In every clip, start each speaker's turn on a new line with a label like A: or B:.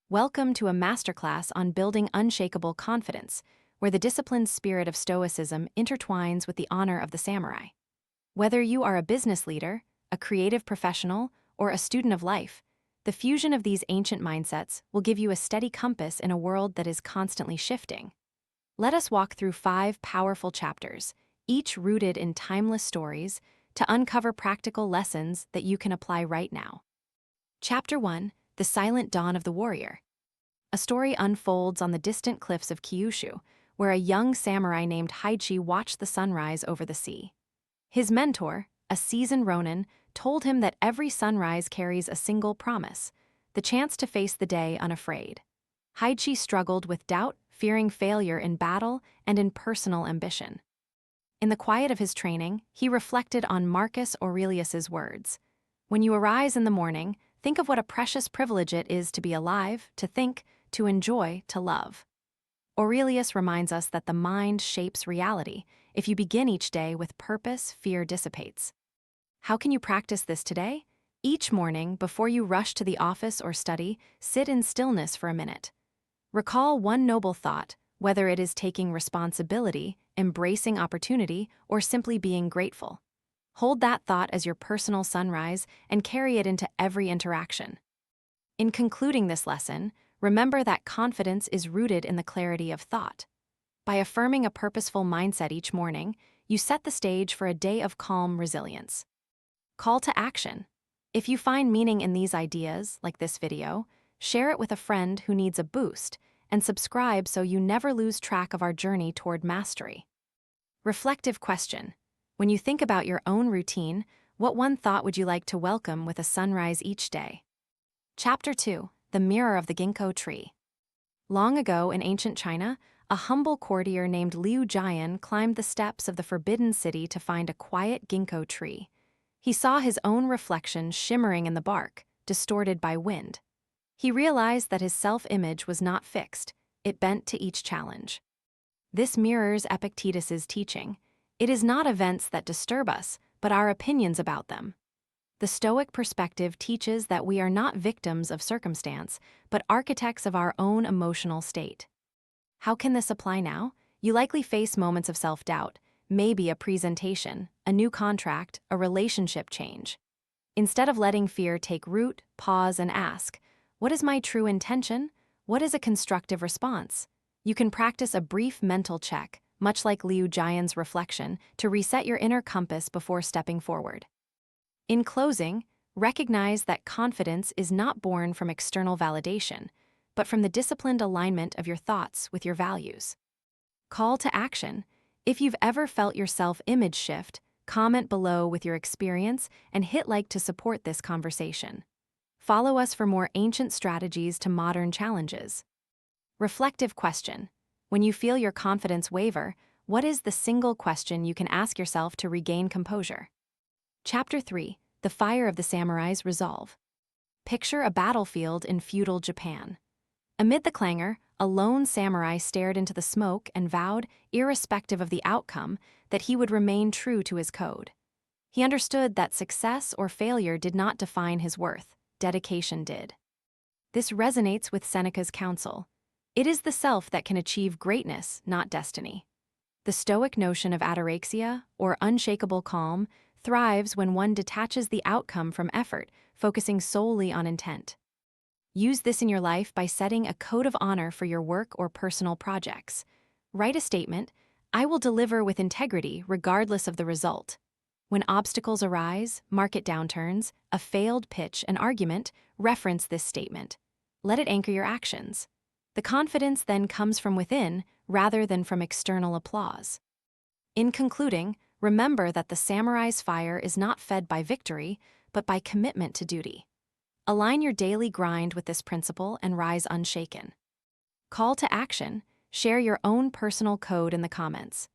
A: Welcome to a masterclass on building unshakable confidence, where the disciplined spirit of Stoicism intertwines with the honor of the samurai. Whether you are a business leader, a creative professional, or a student of life, the fusion of these ancient mindsets will give you a steady compass in a world that is constantly shifting. Let us walk through 5 powerful chapters, each rooted in timeless stories, to uncover practical lessons that you can apply right now. Chapter 1: The Silent Dawn of the Warrior. A story unfolds on the distant cliffs of Kyushu, where a young samurai named Anci watched the sunrise over the sea. His mentor, a seasoned ronin, told him that every sunrise carries a single promise: the chance to face the day unafraid. Anci struggled with doubt, fearing failure in battle and in personal ambition. In the quiet of his training, he reflected on Marcus Aurelius's words: "When you arise in the morning, think of what a precious privilege it is to be alive, to think, to enjoy, to love." Aurelius reminds us that the mind shapes reality. If you begin each day with purpose, fear dissipates. How can you practice this today? Each morning, before you rush to the office or study, sit in stillness for a minute. Recall one noble thought, whether it is taking responsibility, embracing opportunity, or simply being grateful. Hold that thought as your personal sunrise and carry it into every interaction. In concluding this lesson, remember that confidence is rooted in the clarity of thought. By affirming a purposeful mindset each morning, you set the stage for a day of calm resilience. Call to action. If you find meaning in these ideas, like this video, share it with a friend who needs a boost, and subscribe so you never lose track of our journey toward mastery. Reflective question. When you think about your own routine, what one thought would you like to welcome with a sunrise each day? Chapter 2: The Mirror of the Ginkgo Tree. Long ago in ancient China, a humble courtier named Liu Jian climbed the steps of the Forbidden City to find a quiet ginkgo tree. He saw his own reflection shimmering in the bark, distorted by wind. He realized that his self-image was not fixed, it bent to each challenge. This mirrors Epictetus's teaching. It is not events that disturb us, but our opinions about them. The Stoic perspective teaches that we are not victims of circumstance, but architects of our own emotional state. How can this apply now? You likely face moments of self-doubt, maybe a presentation, a new contract, a relationship change. Instead of letting fear take root, pause and ask, what is my true intention? What is a constructive response? You can practice a brief mental check, much like Liu Jian's reflection, to reset your inner compass before stepping forward. In closing, recognize that confidence is not born from external validation, but from the disciplined alignment of your thoughts with your values. Call to action. If you've ever felt your self-image shift, comment below with your experience and hit like to support this conversation. Follow us for more ancient strategies to modern challenges. Reflective question. When you feel your confidence waver, what is the single question you can ask yourself to regain composure? Chapter 3: The Fire of the Samurai's Resolve. Picture a battlefield in feudal Japan. Amid the clangor, a lone samurai stared into the smoke and vowed, irrespective of the outcome, that he would remain true to his code. He understood that success or failure did not define his worth, dedication did. This resonates with Seneca's counsel. It is the self that can achieve greatness, not destiny. The Stoic notion of ataraxia, or unshakable calm, thrives when one detaches the outcome from effort, focusing solely on intent. Use this in your life by setting a code of honor for your work or personal projects. Write a statement: I will deliver with integrity regardless of the result. When obstacles arise, market downturns, a failed pitch, an argument, reference this statement. Let it anchor your actions. The confidence then comes from within rather than from external applause. In concluding, remember that the samurai's fire is not fed by victory, but by commitment to duty. Align your daily grind with this principle and rise unshaken. Call to action. Share your own personal code in the comments.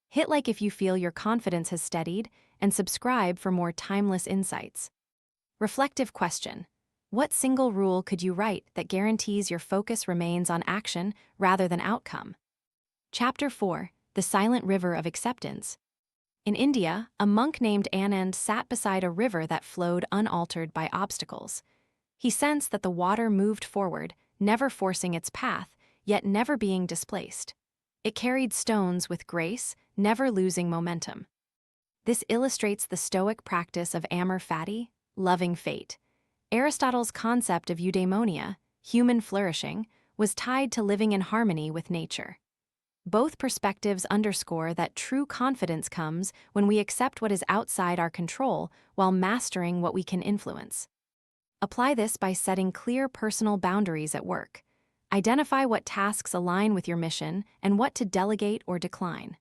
A: Hit like if you feel your confidence has steadied, and subscribe for more timeless insights. Reflective question. What single rule could you write that guarantees your focus remains on action rather than outcome? Chapter 4: The Silent River of Acceptance. In India, a monk named Anand sat beside a river that flowed unaltered by obstacles. He sensed that the water moved forward, never forcing its path, yet never being displaced. It carried stones with grace, never losing momentum. This illustrates the Stoic practice of amor fati, loving fate. Aristotle's concept of eudaimonia, human flourishing, was tied to living in harmony with nature. Both perspectives underscore that true confidence comes when we accept what is outside our control while mastering what we can influence. Apply this by setting clear personal boundaries at work. Identify what tasks align with your mission and what to delegate or decline.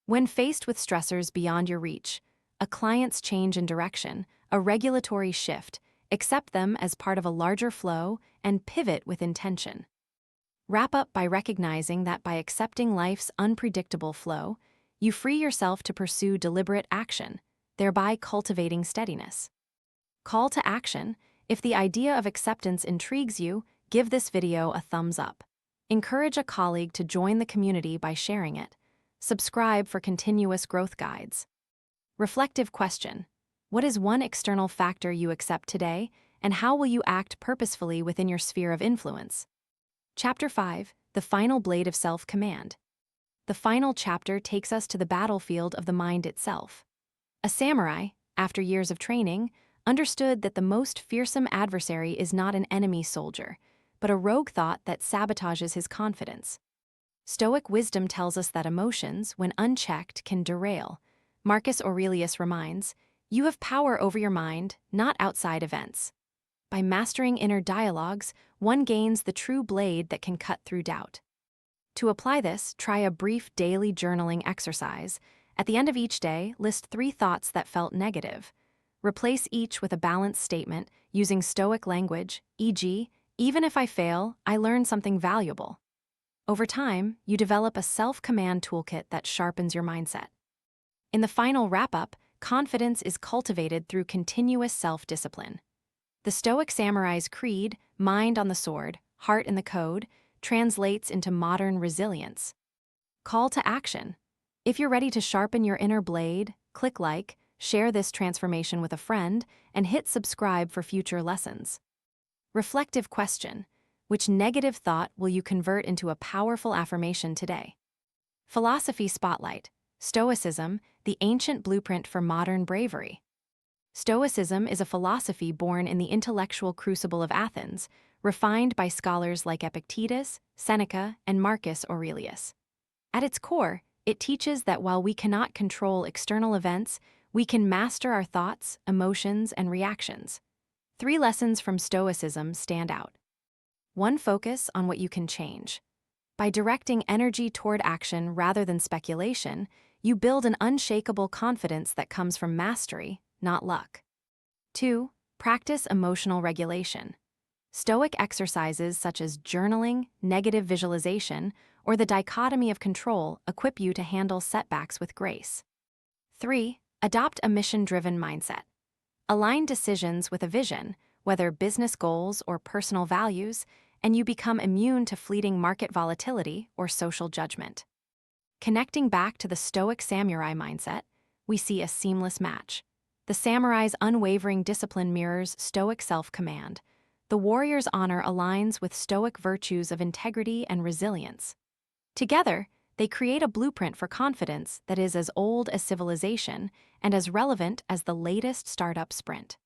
A: When faced with stressors beyond your reach, a client's change in direction, a regulatory shift, accept them as part of a larger flow and pivot with intention. Wrap up by recognizing that by accepting life's unpredictable flow, you free yourself to pursue deliberate action, thereby cultivating steadiness. Call to action: if the idea of acceptance intrigues you, give this video a thumbs up. Encourage a colleague to join the community by sharing it. Subscribe for continuous growth guides. Reflective question: what is one external factor you accept today, and how will you act purposefully within your sphere of influence? Chapter 5, The Final Blade of Self-Command. The final chapter takes us to the battlefield of the mind itself. A samurai, after years of training, understood that the most fearsome adversary is not an enemy soldier, but a rogue thought that sabotages his confidence. Stoic wisdom tells us that emotions, when unchecked, can derail. Marcus Aurelius reminds, "You have power over your mind, not outside events." By mastering inner dialogues, one gains the true blade that can cut through doubt. To apply this, try a brief daily journaling exercise. At the end of each day, list 3 thoughts that felt negative. Replace each with a balanced statement using Stoic language, e.g., "Even if I fail, I learn something valuable." Over time, you develop a self-command toolkit that sharpens your mindset. In the final wrap-up, confidence is cultivated through continuous self-discipline. The Stoic Samurai's creed, mind on the sword, heart in the code, translates into modern resilience. Call to action: if you're ready to sharpen your inner blade, click like, share this transformation with a friend, and hit subscribe for future lessons. Reflective question: which negative thought will you convert into a powerful affirmation today? Philosophy Spotlight: Stoicism, the ancient blueprint for modern bravery. Stoicism is a philosophy born in the intellectual crucible of Athens, refined by scholars like Epictetus, Seneca, and Marcus Aurelius. At its core, it teaches that while we cannot control external events, we can master our thoughts, emotions, and reactions. 3 lessons from Stoicism stand out. 1. Focus on what you can change. By directing energy toward action rather than speculation, you build an unshakable confidence that comes from mastery, not luck. 2. Practice emotional regulation. Stoic exercises such as journaling, negative visualization, or the dichotomy of control equip you to handle setbacks with grace. 3. Adopt a mission-driven mindset. Align decisions with a vision, whether business goals or personal values, and you become immune to fleeting market volatility or social judgment. Connecting back to the Stoic Samurai Mindset, we see a seamless match. The samurai's unwavering discipline mirrors Stoic self-command. The warrior's honor aligns with Stoic virtues of integrity and resilience. Together, they create a blueprint for confidence that is as old as civilization and as relevant as the latest startup sprint.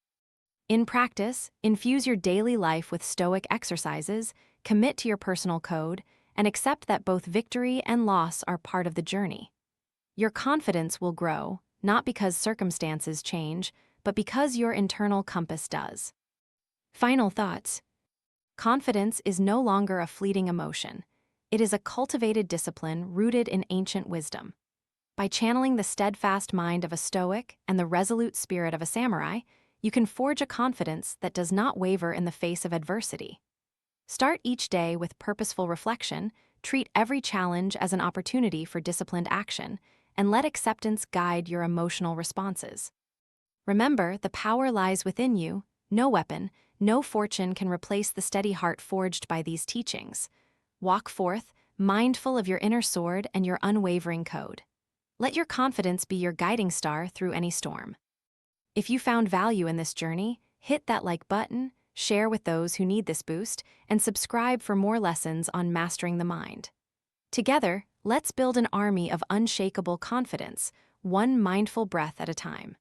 A: In practice, infuse your daily life with Stoic exercises, commit to your personal code, and accept that both victory and loss are part of the journey. Your confidence will grow, not because circumstances change, but because your internal compass does. Final thoughts. Confidence is no longer a fleeting emotion. It is a cultivated discipline rooted in ancient wisdom. By channeling the steadfast mind of a Stoic and the resolute spirit of a samurai, you can forge a confidence that does not waver in the face of adversity. Start each day with purposeful reflection, treat every challenge as an opportunity for disciplined action, and let acceptance guide your emotional responses. Remember, the power lies within you. No weapon, no fortune can replace the steady heart forged by these teachings. Walk forth, mindful of your inner sword and your unwavering code. Let your confidence be your guiding star through any storm. If you found value in this journey, hit that like button, share with those who need this boost, and subscribe for more lessons on mastering the mind. Together, let's build an army of unshakable confidence, one mindful breath at a time.